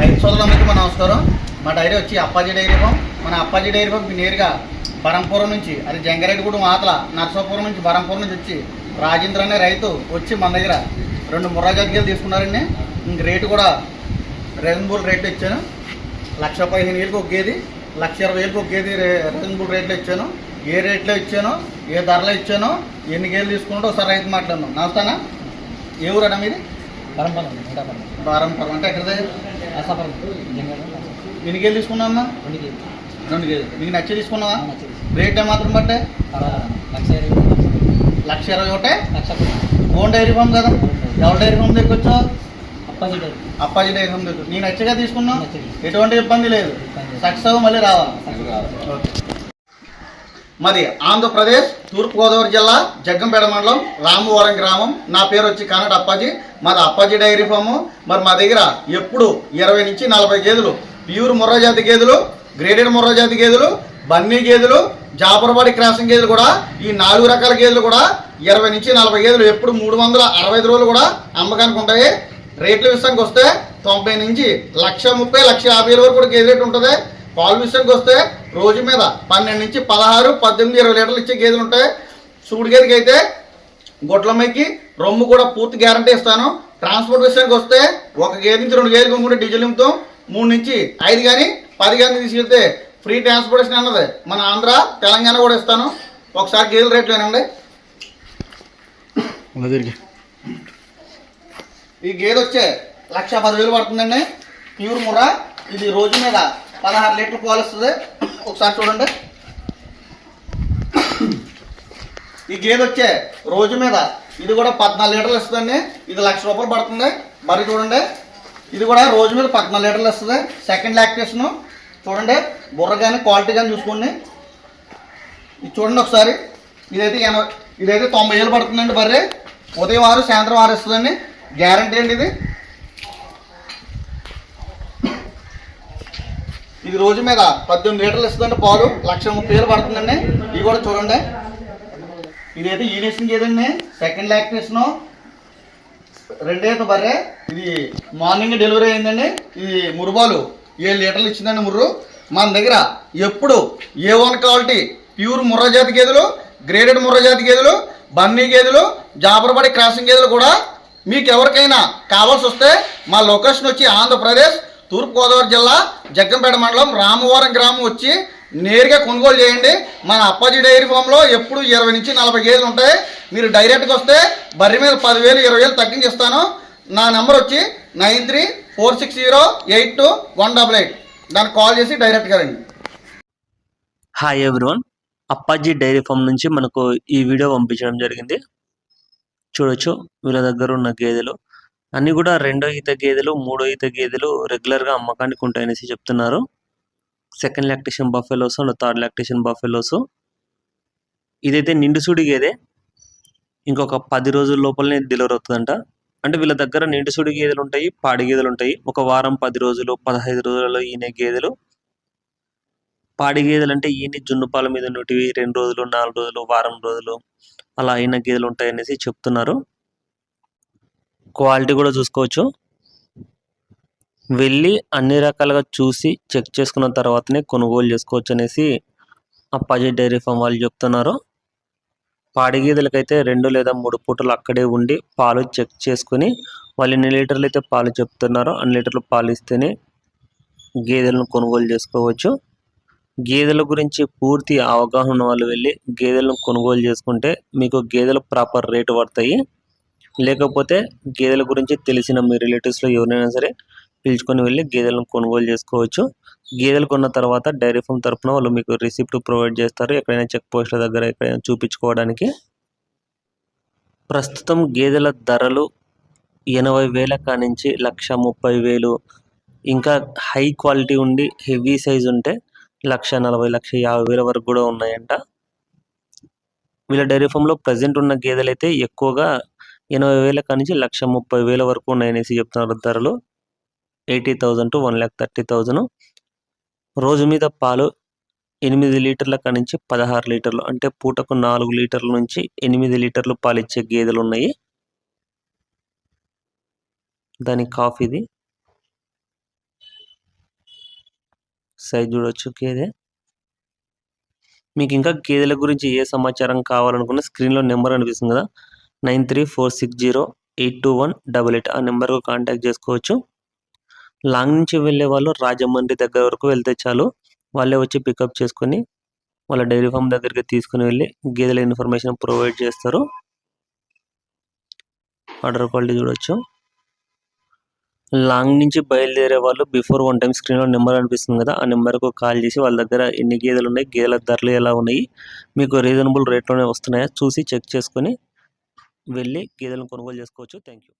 రైతు సోదరులందరికీ మన నమస్కారం. మా డైరీ వచ్చి అప్పాజీ డైరీ ఫామ్. మన అప్పాజీ డైరీ ఫామ్కి నేరుగా బరంపురం నుంచి, అది జంగారెడ్డిగూడెం ఆతల నర్సాపురం నుంచి, బరంపురం నుంచి వచ్చి రాజేంద్ర అనే రైతు వచ్చి మన దగ్గర 2 ముర్రా జాతి గేదెలు తీసుకున్నారండి. ఇంక రేటు కూడా రీజనబుల్ రేట్లు ఇచ్చాను. 1,15,000కి ఒక గేది, 1,20,000కి ఒక గేది రీజనబుల్ రేట్లో ఇచ్చాను. ఏ రేట్లో ఇచ్చానో, ఏ ధరలో ఇచ్చానో, ఎన్ని గేదెలు తీసుకుంటే ఒకసారి రైతు మాట్లాడదాం. నమస్తానా, ఏ ఊరన్నా మీది? బరంపురం అంటే ఎక్కడదే? ఎన్ని గేదెలు తీసుకున్నావమ్మా? 2 గేదెలు. నీకు నచ్చే తీసుకున్నావా? రేట్ ఏమాత్రం బట్టే? 1,20,000. ఓన్ డైరీ ఫామ్ కదా? ఎవరి డైరీ ఫామ్ దగ్గర వచ్చావు? అప్పాజీ డైరీ ఫామ్ దగ్గర. నేను నచ్చగా తీసుకున్నావు, ఎటువంటి ఇబ్బంది లేదు. సక్సెస్ మళ్ళీ రావాలి. ఓకే. మాది ఆంధ్రప్రదేశ్ తూర్పుగోదావరి జిల్లా జగ్గంపేట మండలం రామవరం గ్రామం. నా పేరు వచ్చి కానట అప్పాజీ. మాది అప్పాజీ డైరీ ఫాము. మరి మా దగ్గర ఎప్పుడు 20 నుంచి 40 గేదెలు, ప్యూర్ ముర్రా జాతి గేదెలు, గ్రేడెడ్ ముర్రా జాతి గేదెలు, బన్నీ గేదెలు, జాపరబాడి క్రాసింగ్ గేదెలు కూడా, ఈ 4 రకాల గేదెలు కూడా 20 నుంచి 40 గేదెలు ఎప్పుడు 365 రోజులు కూడా అమ్మకానికి ఉంటాయి. రేట్ల విషయానికి వస్తే 90 నుంచి 1,30,000, 1,50,000 వరకు కూడా గేదె రేటు ఉంటుంది. పాలు విషయానికి వస్తే రోజు మీద 12 నుంచి 16, 18, 20 లీటర్లు ఇచ్చే గేదెలు ఉంటాయి. సూడి గేదెకి అయితే గొడ్లమ్మకి రొమ్ము కూడా పూర్తి గ్యారంటీ ఇస్తాను. ట్రాన్స్పోర్ట్ విషయానికి వస్తే 1 గేదె నుంచి 2 గేదెలు కొనుక్కుంటే డీజిల్ నింపుతాం. 3 నుంచి 5 కానీ 10 కానీ తీసుకెళ్తే ఫ్రీ ట్రాన్స్పోర్టేషన్ అన్నది మన ఆంధ్ర తెలంగాణ కూడా ఇస్తాను. ఒకసారి గేదెల రేట్లు ఏనండి. ఈ గేదె వచ్చే 1,10,000 పడుతుందండి. ప్యూర్ ముర్రా. ఇది రోజు మీద 16 లీటర్లు పాలు ఇస్తుంది. ఒకసారి చూడండి. ఈ గేదె వచ్చే రోజు మీద ఇది కూడా 14 లీటర్లు ఇస్తుందండి. ఇది 1,00,000 రూపాయలు పడుతుంది. మరి చూడండి, ఇది కూడా రోజు మీద 14 లీటర్లు ఇస్తుంది. Second lactation. చూడండి, బుర్ర కానీ క్వాలిటీ కానీ చూసుకోండి. ఇది చూడండి ఒకసారి. ఇదైతే 90,000 పడుతుందండి. బర్రె ఉదయం 6, సాయంత్రం 6 ఇస్తుందండి. గ్యారంటీ అండి ఇది. ఇది రోజు మీద 18 లీటర్లు ఇస్తుందండి పాలు. 1,30,000 పడుతుందండి. ఇవి కూడా చూడండి. ఇదైతే ఈనేషన్ గేదండి. Second lactation. 2 ఈత బర్రె. ఇది మార్నింగ్ డెలివరీ అయిందండి. ఇది మురుబాలు 7 లీటర్లు ఇచ్చిందండి ముర్రు. మన దగ్గర ఎప్పుడు A1 క్వాలిటీ ప్యూర్ ముర్రా జాతి గేదెలు, గ్రేడెడ్ ముర్రా జాతి గేదెలు, బన్నీ గేదెలు, జాపరబడి క్రాసింగ్ గేదెలు కూడా మీకు ఎవరికైనా కావాల్సి వస్తే మా లొకేషన్ వచ్చి ఆంధ్రప్రదేశ్ తూర్పుగోదావరి జిల్లా జగ్గంపేట మండలం రామవరం గ్రామం వచ్చి నేరుగా కొనుగోలు చేయండి. మన అప్పాజీ డైరీ ఫామ్లో ఎప్పుడు 20 నుంచి 40 గేదెలు ఉంటాయి. మీరు డైరెక్ట్గా వస్తే బర్రె మీద 10,000, 20,000 తగ్గించిస్తాను. నా నెంబర్ వచ్చి 9346082188. దానికి కాల్ చేసి డైరెక్ట్గా రండి. Hi everyone, Appaji dairy farm నుంచి మనకు ఈ వీడియో పంపించడం జరిగింది. చూడొచ్చు, వీళ్ళ దగ్గర ఉన్న గేదెలు అన్నీ కూడా 2వ ఈత గేదెలు, 3వ ఈత గేదెలు రెగ్యులర్గా అమ్మకానికి ఉంటాయనేసి చెప్తున్నారు. Second lactation buffaloes and 3rd lactation buffaloes. ఇదైతే నిండుసూడి గేదె. ఇంకొక 10 రోజుల లోపలనే డెలివరీ అవుతుందంట. అంటే వీళ్ళ దగ్గర నిండుసూడి గేదెలు ఉంటాయి, పాడి గేదెలు ఉంటాయి. ఒక వారం, 10 రోజులు, 15 రోజులలో ఈనే గేదెలు. పాడి గేదెలు అంటే ఈయన జున్నుపాల మీద ఉన్నటివి 2 రోజులు, 4 రోజులు, వారం రోజులు అలా అయిన గేదెలు ఉంటాయి అనేసి చెప్తున్నారు. క్వాలిటీ కూడా చూసుకోవచ్చు. వెళ్ళి అన్ని రకాలుగా చూసి చెక్ చేసుకున్న తర్వాతనే కొనుగోలు చేసుకోవచ్చు అనేసి అప్పాజీ డైరీ ఫామ్ వాళ్ళు చెప్తున్నారు. పాడి గేదెలకైతే 2 లేదా 3 పూటలు అక్కడే ఉండి పాలు చెక్ చేసుకుని వాళ్ళు ఎన్ని లీటర్లు అయితే పాలు చెప్తున్నారో అన్ని లీటర్లు పాలు ఇస్తేనే గేదెలను కొనుగోలు చేసుకోవచ్చు. గేదెల గురించి పూర్తి అవగాహన ఉన్న వాళ్ళు వెళ్ళి గేదెలను కొనుగోలు చేసుకుంటే మీకు గేదెలు ప్రాపర్ రేటు పడతాయి. లేకపోతే గేదెల గురించి తెలిసిన మీ రిలేటివ్స్లో ఎవరైనా సరే పిలుచుకొని వెళ్ళి గేదెలను కొనుగోలు చేసుకోవచ్చు. గేదెలు కొన్న తర్వాత డైరీ ఫామ్ తరఫున వాళ్ళు మీకు రిసిప్ట్ ప్రొవైడ్ చేస్తారు, ఎక్కడైనా చెక్ పోస్ట్ల దగ్గర ఎక్కడైనా చూపించుకోవడానికి. ప్రస్తుతం గేదెల ధరలు 80,000 కానించి 1,30,000, ఇంకా హై క్వాలిటీ ఉండి హెవీ సైజ్ ఉంటే 1,40,000, 1,50,000 వరకు కూడా ఉన్నాయంట. వీళ్ళ డైరీ ఫామ్లో ప్రజెంట్ ఉన్న గేదెలు అయితే ఎక్కువగా 80,000 కానించి 1,30,000 వరకు ఉన్నాయనేసి చెప్తున్నారు ధరలు. 80,000 to 1,30,000. రోజు మీద పాలు 8 లీటర్ల కానించి 16 లీటర్లు, అంటే పూటకు 4 లీటర్ల నుంచి 8 లీటర్లు పాలిచ్చే గేదెలు ఉన్నాయి. దాని కాఫీది సైజ్ చూడొచ్చు గేదె. మీకు ఇంకా గేదెల గురించి ఏ సమాచారం కావాలనుకున్న స్క్రీన్లో నెంబర్ అనిపిస్తుంది కదా, 9346082188 ఆ నెంబర్కు కాంటాక్ట్ చేసుకోవచ్చు. లాంగ్ నుంచి వెళ్ళే వాళ్ళు రాజమండ్రి దగ్గర వరకు వెళ్తే చాలు, వాళ్ళే వచ్చి పికప్ చేసుకొని వాళ్ళ డైరీ ఫామ్ దగ్గరికి తీసుకుని వెళ్ళి గేదెల ఇన్ఫర్మేషన్ ప్రొవైడ్ చేస్తారు. ఆర్డర్ క్వాలిటీ చూడొచ్చు. లాంగ్ నుంచి బయలుదేరే వాళ్ళు బిఫోర్ 1 టైం స్క్రీన్లో నెంబర్ అనిపిస్తుంది కదా, ఆ నెంబర్కు కాల్ చేసి వాళ్ళ దగ్గర ఎన్ని గేదెలు ఉన్నాయి, గేదెల ధరలు ఎలా ఉన్నాయి, మీకు రీజనబుల్ రేట్లోనే వస్తున్నాయా చూసి చెక్ చేసుకొని వెళ్ళి గేదెలను కొనుగోలు చేసుకోవచ్చు. Thank you.